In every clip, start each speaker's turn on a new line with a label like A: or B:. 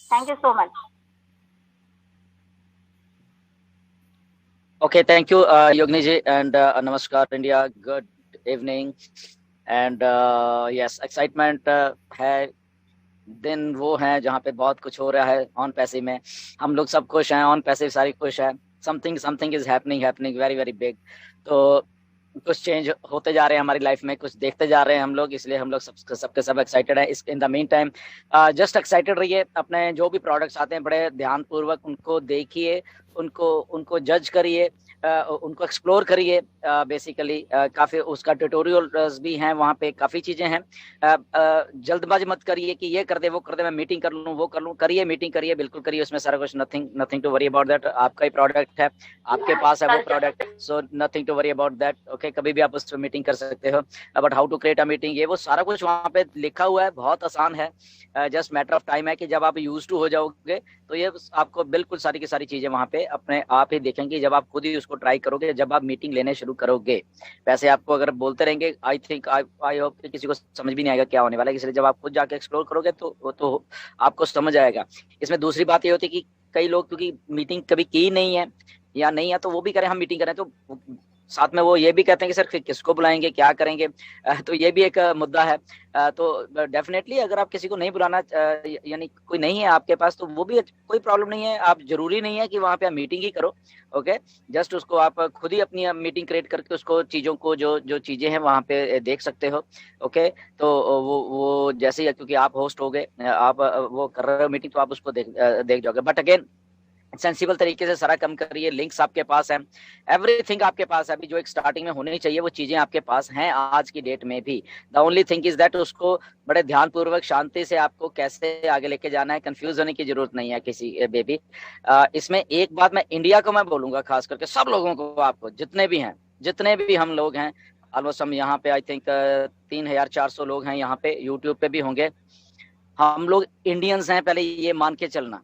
A: Thank you so much.
B: Okay, thank you, Yogni ji, and Namaskar, India. Good evening. And yes, excitement है। दिन वो है जहाँ पे बहुत कुछ हो रहा है ऑन पैसे में। हम लोग सब खुश हैं, ऑन पैसे सारी खुश है। Something something is happening very very big. तो कुछ चेंज होते जा रहे हैं हमारी लाइफ में, कुछ देखते जा रहे हैं हम लोग, इसलिए हम लोग सबके सब एक्साइटेड है। इस in the mean time just excited रहिए। अपने जो भी प्रोडक्ट्स आते हैं बड़े ध्यान पूर्वक उनको देखिए, उनको उनको जज करिए, उनको एक्सप्लोर करिए। बेसिकली काफी उसका ट्यूटोरियल्स भी हैं वहाँ पे, काफी चीजें हैं। जल्दबाजी मत करिए कि ये कर दे वो कर दे, मैं मीटिंग कर लूँ वो कर लूँ। करिए, मीटिंग करिए, बिल्कुल करिए, उसमें सारा कुछ nothing nothing to worry about that. आपका ही प्रोडक्ट है, आपके पास है वो product, so nothing to worry about that. Okay, कभी भी आप उस पर मीटिंग कर सकते हो। But how to create a meeting, ये वो सारा कुछ वहाँ पे लिखा हुआ है, बहुत आसान है। जस्ट मैटर ऑफ टाइम है कि जब आप यूज टू हो जाओगे तो ये आपको बिल्कुल सारी की सारी चीजें वहाँ पे अपने आप ही देखेंगे, जब आप खुद ही उसको ट्राई करोगे, जब आप मीटिंग लेने शुरू करोगे। वैसे आपको अगर बोलते रहेंगे, आई थिंक आई होप कि किसी को समझ भी नहीं आएगा क्या होने वाला है, इसलिए जब आप खुद जाके एक्सप्लोर करोगे तो वो तो आपको समझ आएगा। इसमें दूसरी बात ये होती है कि कई लोग क्योंकि मीटिंग कभी की नहीं है या नहीं है, तो वो भी करें हम मीटिंग करें, तो साथ में वो ये भी कहते हैं कि सर किसको बुलाएंगे, क्या करेंगे। तो ये भी एक मुद्दा है। तो डेफिनेटली अगर आप किसी को नहीं बुलाना, यानी कोई नहीं है आपके पास, तो वो भी कोई प्रॉब्लम नहीं है। आप जरूरी नहीं है कि वहां पे आप मीटिंग ही करो। ओके, जस्ट उसको आप खुद ही अपनी मीटिंग क्रिएट करके उसको चीजों को जो जो चीजें हैं वहां पे देख सकते हो। ओके, तो वो जैसे ही, क्योंकि आप होस्ट हो गए, आप वो कर रहे हो मीटिंग, तो आप उसको देख जाओगे। बट अगेन सेंसिबल तरीके से सारा कम करिए। लिंक्स आपके पास है, एवरीथिंग आपके पास है। अभी जो एक स्टार्टिंग में होनी चाहिए वो चीजें आपके पास हैं आज की डेट में भी। The only thing is that उसको बड़े ध्यान पूर्वक शांति से आपको कैसे आगे लेके जाना है। कंफ्यूज होने की जरूरत नहीं है किसी बेबी। इसमें एक बात मैं इंडिया को मैं बोलूंगा, खास करके सब लोगों को, आपको जितने भी हैं, जितने भी हम लोग हैं, ऑलमोस्ट हम यहाँ पे आई थिंक 3,400 लोग हैं यहाँ पे, यूट्यूब पे भी होंगे। हम लोग इंडियंस हैं, पहले ये मान के चलना।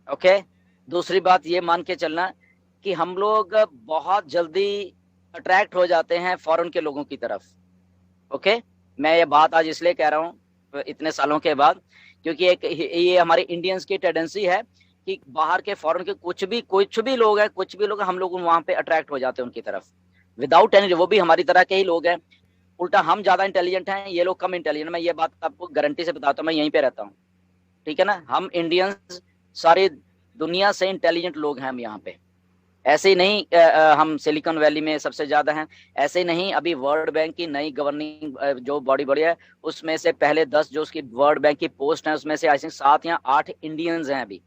B: ओके, दूसरी बात ये मान के चलना कि हम लोग बहुत जल्दी अट्रैक्ट हो जाते हैं फॉरेन के लोगों की तरफ। ओके, मैं ये बात आज इसलिए कह रहा हूँ इतने सालों के बाद, क्योंकि एक ये हमारे इंडियंस की टेंडेंसी है कि बाहर के फॉरेन के कुछ भी लोग हैं, कुछ भी लोग, हम लोग वहां पे अट्रैक्ट हो जाते हैं उनकी तरफ विदाउट एनी। वो भी हमारी तरह के ही लोग हैं। उल्टा हम ज्यादा इंटेलिजेंट हैं, ये लोग कम इंटेलिजेंट। मैं ये बात आपको गारंटी से बताता हूँ, मैं यहीं पे रहता हूँ, ठीक है ना। हम इंडियंस सारी दुनिया से इंटेलिजेंट लोग हैं हम यहाँ पे। ऐसे ही नहीं हम सिलिकॉन वैली में सबसे ज्यादा हैं, ऐसे ही नहीं। अभी वर्ल्ड बैंक की नई गवर्निंग जो बॉडी बड़ी है, उसमें से पहले 10 जो उसकी वर्ल्ड बैंक की पोस्ट है, उसमें से आई थिंक 7 या 8 इंडियंस हैं अभी।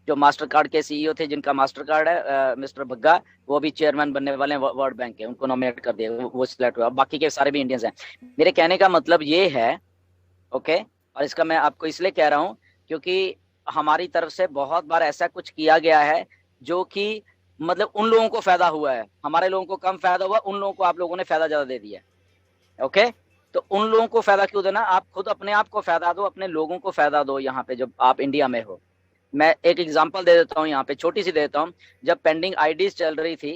B: जो मास्टर कार्ड के सीईओ थे, जिनका मास्टर कार्ड है मिस्टर बग्गा, वो भी चेयरमैन बनने वाले हैं वर्ल्ड बैंक के, उनको नॉमिनेट कर दिया, वो सिलेक्ट हुआ। बाकी के सारे भी इंडियंस हैं। मेरे कहने का मतलब ये है, ओके, और इसका मैं आपको इसलिए कह रहा हूँ क्योंकि हमारी तरफ से बहुत बार ऐसा कुछ किया गया है जो कि मतलब उन लोगों को फायदा हुआ है, हमारे लोगों को कम फायदा हुआ, उन लोगों को आप लोगों ने फायदा ज्यादा दे दिया। ओके, तो उन लोगों को फायदा क्यों देना, आप खुद अपने आप को फायदा दो, अपने लोगों को फायदा दो। यहाँ पे जब आप इंडिया में हो, मैं एक एग्जांपल दे देता हूँ यहाँ पे, छोटी सी दे देता हूँ। जब पेंडिंग आईडीज चल रही थी,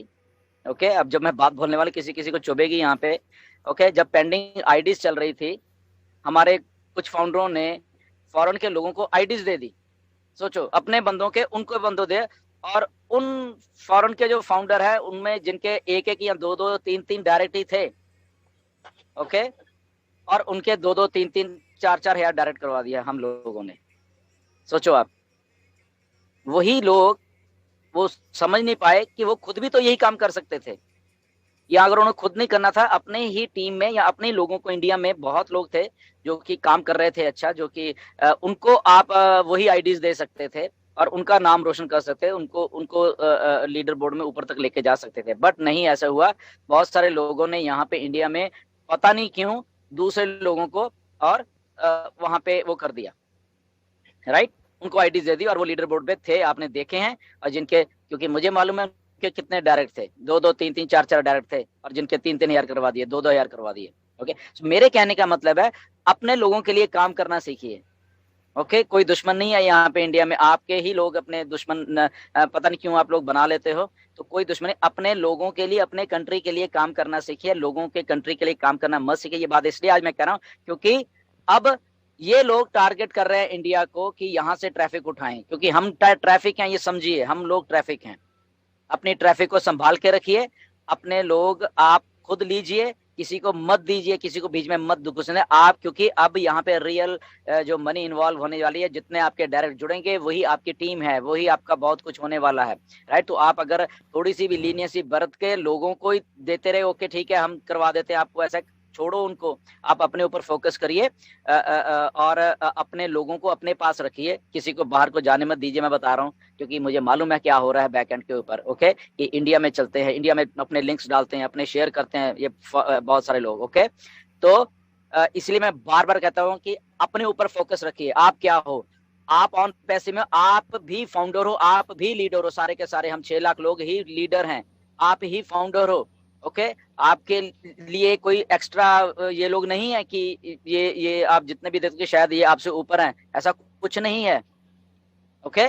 B: ओके, अब जब मैं बात बोलने वाली किसी किसी को चुभेगी यहाँ पे। ओके, जब पेंडिंग आईडीज चल रही थी, हमारे कुछ फाउंडरों ने फॉरेन के लोगों को आईडीज दे दी। सोचो, अपने बंदों के उनको बंदों दे, और उन फॉरेन के जो फाउंडर है उनमें जिनके एक एक या दो दो तीन तीन डायरेक्ट ही थे, ओके, और उनके दो दो तीन तीन चार चार हजार डायरेक्ट करवा दिया हम लोगों ने। सोचो आप, वही लोग वो समझ नहीं पाए कि वो खुद भी तो यही काम कर सकते थे, या अगर उन्हें खुद नहीं करना था, अपने ही टीम में या अपने लोगों को, इंडिया में बहुत लोग थे जो कि काम कर रहे थे अच्छा, जो कि उनको आप वही आईडीज दे सकते थे और उनका नाम रोशन कर सकते थे, उनको उनको लीडर बोर्ड में ऊपर तक लेके जा सकते थे। बट नहीं ऐसा हुआ। बहुत सारे लोगों ने यहाँ पे इंडिया में पता नहीं क्यों दूसरे लोगों को और वहां पे वो कर दिया, राइट, उनको आईडीज दे दी, और वो लीडर बोर्ड पे थे, आपने देखे हैं। और जिनके, क्योंकि मुझे मालूम है कि कितने डायरेक्ट थे, दो दो तीन तीन चार चार डायरेक्ट थे, और जिनके तीन तीन हजार करवा दिए, दो दो हजार करवा दिए। ओके, मेरे कहने का मतलब है अपने लोगों के लिए काम करना सीखिए। ओके, कोई दुश्मन नहीं है यहाँ पे इंडिया में, आपके ही लोग अपने दुश्मन पता नहीं क्यों आप लोग बना लेते हो। तो कोई दुश्मन नहीं, अपने लोगों के लिए, अपने कंट्री के लिए काम करना सीखिए, लोगों के कंट्री के लिए काम करना मत सीखिए। ये बात इसलिए आज मैं कह रहा हूँ क्योंकि अब ये लोग टारगेट कर रहे हैं इंडिया को कि यहाँ से ट्रैफिक उठाएं, क्योंकि हम ट्रैफिक हैं, ये समझिए, हम लोग ट्रैफिक हैं। अपनी ट्रैफिक को संभाल के रखिए, अपने लोग आप खुद लीजिए, किसी को मत दीजिए, किसी को बीच में मत घुसने आप, क्योंकि अब यहाँ पे रियल जो मनी इन्वॉल्व होने वाली है, जितने आपके डायरेक्ट जुड़ेंगे वही आपकी टीम है, वही आपका बहुत कुछ होने वाला है, राइट। तो आप अगर थोड़ी सी भी लीनियंसी बरत के लोगों को ही देते रहे, ओके ठीक है हम करवा देते हैं आपको, ऐसा छोड़ो उनको, आप अपने ऊपर फोकस करिए और अपने लोगों को अपने पास रखिए, किसी को बाहर को जाने मत दीजिए, मैं बता रहा हूँ, क्योंकि मुझे मालूम है क्या हो रहा है बैक एंड के ऊपर, ओके। कि इंडिया में चलते हैं, इंडिया में अपने लिंक्स डालते हैं, अपने शेयर करते हैं ये बहुत सारे लोग, ओके। तो इसलिए मैं बार बार कहता हूँ कि अपने ऊपर फोकस रखिए। आप क्या हो, आप ऑन पैसे में आप भी फाउंडर हो, आप भी लीडर हो, सारे के सारे हम 6 लाख लोग ही लीडर हैं, आप ही फाउंडर हो, ओके। आपके लिए कोई एक्स्ट्रा ये लोग नहीं है कि ये आप जितने भी देखते शायद ये आपसे ऊपर हैं, ऐसा कुछ नहीं है, ओके।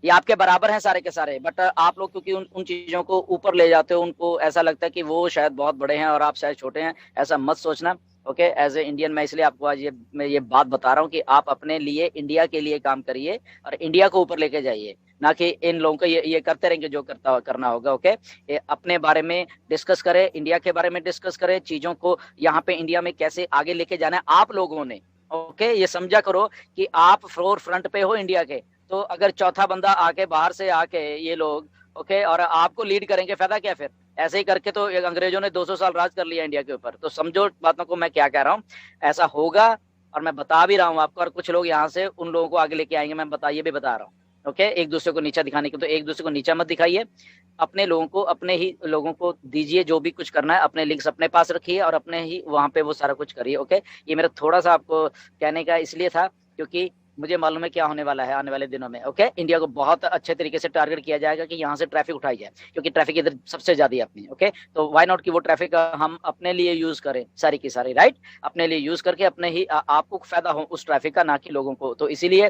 B: ये आपके बराबर हैं सारे के सारे, बट आप लोग क्योंकि उन चीजों को ऊपर ले जाते हो, उनको ऐसा लगता है कि वो शायद बहुत बड़े हैं और आप शायद छोटे हैं, ऐसा मत सोचना, ओके। एज ए इंडियन मैं इसलिए आपको आज मैं ये बात बता रहा हूँ कि आप अपने लिए, इंडिया के लिए काम करिए और इंडिया को ऊपर लेके जाइए, ना कि इन लोगों को ये करते रहेंगे जो करना होगा, ओके। अपने बारे में डिस्कस करें, इंडिया के बारे में डिस्कस करें, चीजों को यहाँ पे इंडिया में कैसे आगे लेके जाना है आप लोगों ने, ओके। ये समझा करो कि आप फ्लोर फ्रंट पे हो इंडिया के, तो अगर चौथा बंदा आके बाहर से आके ये लोग, ओके, और आपको लीड करेंगे, फायदा क्या फिर? ऐसे ही करके तो अंग्रेजों ने 200 साल राज कर लिया इंडिया के ऊपर। तो समझो बातों को मैं क्या कह रहा हूँ, ऐसा होगा और मैं बता भी रहा हूँ आपको, और कुछ लोग यहाँ से उन लोगों को आगे लेके आएंगे, मैं ये भी बता रहा हूँ, ओके। एक दूसरे को नीचा दिखाने के, तो एक दूसरे को नीचा मत दिखाइए, अपने लोगों को, अपने ही लोगों को दीजिए जो भी कुछ करना है, अपने लिंक्स अपने पास रखिए और अपने ही वहां पे वो सारा कुछ करिए, ओके। ये मेरा थोड़ा सा आपको कहने का इसलिए था क्योंकि मुझे मालूम है क्या होने वाला है आने वाले दिनों में, ओके। इंडिया को बहुत अच्छे तरीके से टारगेट किया जाएगा कि यहाँ से ट्रैफिक उठाई जाए, क्योंकि ट्रैफिक इधर सबसे ज्यादा है अपनी, ओके। तो व्हाई नॉट कि वो ट्रैफिक हम अपने लिए यूज करें, सारी की सारी, राइट, अपने लिए यूज करके अपने ही आपको फायदा हो उस ट्रैफिक का, ना कि लोगों को। तो इसीलिए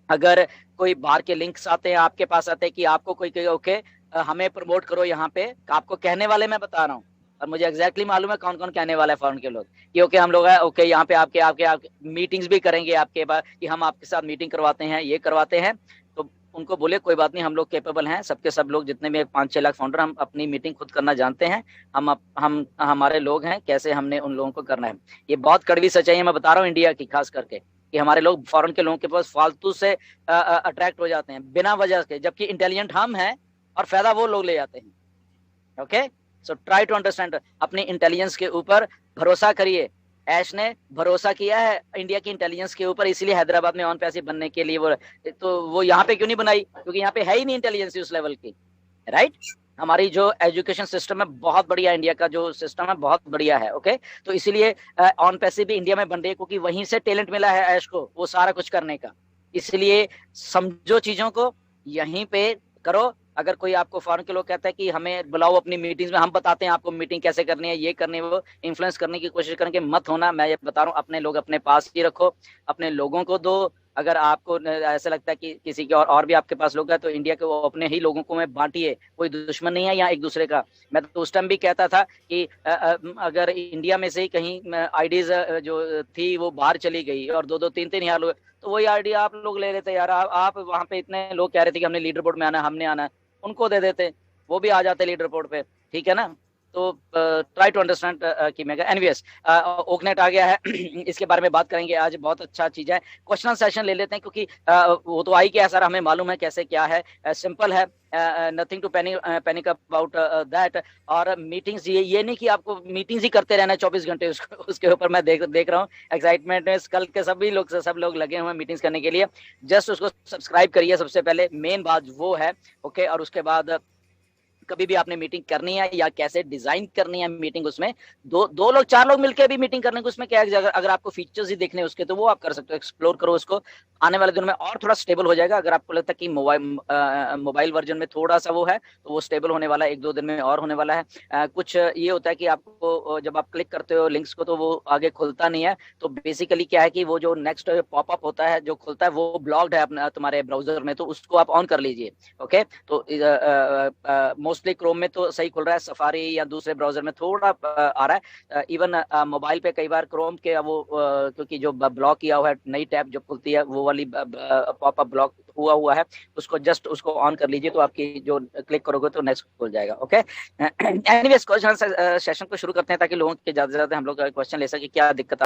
B: अगर कोई बाहर के लिंक्स आते हैं आपके पास आते हैं कि आपको कोई कहे ओके हमें प्रमोट करो यहाँ पे, आपको कहने वाले मैं बता रहा हूँ, और मुझे एग्जैक्टली मालूम है कौन कौन कहने वाला है फॉरेन के लोग कि ओके हम लोग है, ओके यहाँ पे आपके आपके आपके मीटिंग्स भी करेंगे आपके बाद कि हम आपके साथ मीटिंग करवाते हैं, ये करवाते हैं। तो उनको बोले कोई बात नहीं, हम लोग कैपेबल हैं, सबके सब लोग जितने भी 5-6 लाख फाउंडर, हम अपनी मीटिंग खुद करना जानते हैं, हम हमारे लोग हैं, कैसे हमने उन लोगों को करना है। ये बहुत कड़वी सच्चाई है, मैं बता रहा हूँ इंडिया की खास करके, कि हमारे लोग फॉरेन के लोगों के पास फालतू से अट्रैक्ट हो जाते हैं बिना वजह के, जबकि इंटेलिजेंट हम हैं और फायदा वो लोग ले जाते हैं, okay. So try to understand, अपनी इंटेलिजेंस के ऊपर भरोसा करिए। ऐश ने भरोसा किया है इंडिया की इंटेलिजेंस के ऊपर, इसलिए हैदराबाद में ऑन पैसे बनने के लिए वो यहाँ पे क्यों नहीं बनाई, क्योंकि यहाँ पे है ही नहीं इंटेलिजेंस उस लेवल की, राइट। हमारी जो एजुकेशन सिस्टम है बहुत बढ़िया, इंडिया का जो सिस्टम है बहुत बढ़िया है, ओके। तो इसीलिए ऑन पैसे भी इंडिया में बन रही है, क्योंकि वहीं से टैलेंट मिला है ऐश को वो सारा कुछ करने का। इसलिए समझो चीजों को, यहीं पे करो। अगर कोई आपको फॉरेन के लोग कहता है कि हमें बुलाओ अपनी मीटिंग्स में, हम बताते हैं आपको मीटिंग कैसे करनी है, ये करनी है, वो इन्फ्लुएंस करने की कोशिश करेंगे, मत होना। मैं ये बता रहा हूँ, अपने लोग अपने पास ही रखो, अपने लोगों को दो। अगर आपको ऐसा लगता है कि किसी के और भी आपके पास लोग हैं, तो इंडिया के वो अपने ही लोगों को में बांटिए, कोई दुश्मन नहीं है यहाँ एक दूसरे का। मैं तो उस टाइम भी कहता था कि अगर इंडिया में से ही कहीं आईडीज जो थी वो बाहर चली गई और 2-2 3-3 हजार लोग, तो वही आईडिया आप लोग ले लेते यार। आप वहाँ पे इतने लोग कह रहे थे कि हमने लीडर बोर्ड में आना, हमने आना, उनको दे देते, वो भी आ जाते लीडर बोर्ड पे, ठीक है ना। तो ट्राई टू अंडरस्टैंड कि मैं एनीवेज ओकनेट आ गया है इसके बारे में बात करेंगे आज, बहुत अच्छा चीज है। क्वेश्चन सेशन ले लेते हैं, क्योंकि वो तो आई क्या सर, हमें मालूम है कैसे क्या है, सिंपल है, nothing to panic about that. और मीटिंग्स, ये नहीं कि आपको मीटिंग्स ही करते रहना 24 घंटे, उसके ऊपर मैं देख रहा हूँ एक्साइटमेंट में कल के सब लोग लगे हुए हैं मीटिंग्स करने के लिए। जस्ट उसको सब्सक्राइब करिए, सबसे पहले मेन बात वो है, ओके। और उसके बाद कभी भी आपने मीटिंग करनी है या कैसे डिजाइन करनी है मीटिंग, उसमें दो लोग 4 लोग मिलकर भी मीटिंग करने को, उसमें क्या है, अगर आपको फीचर्स ही देखने उसके, तो वो आप कर सकते हो, एक्सप्लोर करो उसको। आने वाले दिनों में और थोड़ा स्टेबल हो जाएगा। अगर आपको लगता है कि मोबाइल वर्जन में थोड़ा सा वो है, तो वो स्टेबल होने वाला है, 1-2 दिन में और होने वाला है। कुछ ये होता है कि आपको जब आप क्लिक करते हो लिंक्स को, तो वो आगे खुलता नहीं है। तो बेसिकली क्या है कि वो जो नेक्स्ट पॉपअप होता है जो खुलता है, वो ब्लॉक्ड है अपना तुम्हारे ब्राउजर में, तो उसको आप ऑन कर लीजिए, ओके। तो मोस्टली क्रोम में तो सही खुल रहा है, सफारी या दूसरे ब्राउजर में थोड़ा आ रहा है। इवन मोबाइल पे कई बार क्रोम के वो क्योंकि जो ब्लॉक किया हुआ है, नई टैब जो खुलती है वो वाली पॉपअप ब्लॉक हुआ है, उसको जस्ट उसको ऑन कर लीजिए तो आपकी जो क्लिक करोगे तो नेक्स्ट खुल जाएगा। ओके, एनीवेज क्वेश्चन सेशन को शुरू करते हैं ताकि लोगों के ज्यादा से ज्यादा हम लोग क्वेश्चन ले सके, क्या दिक्कत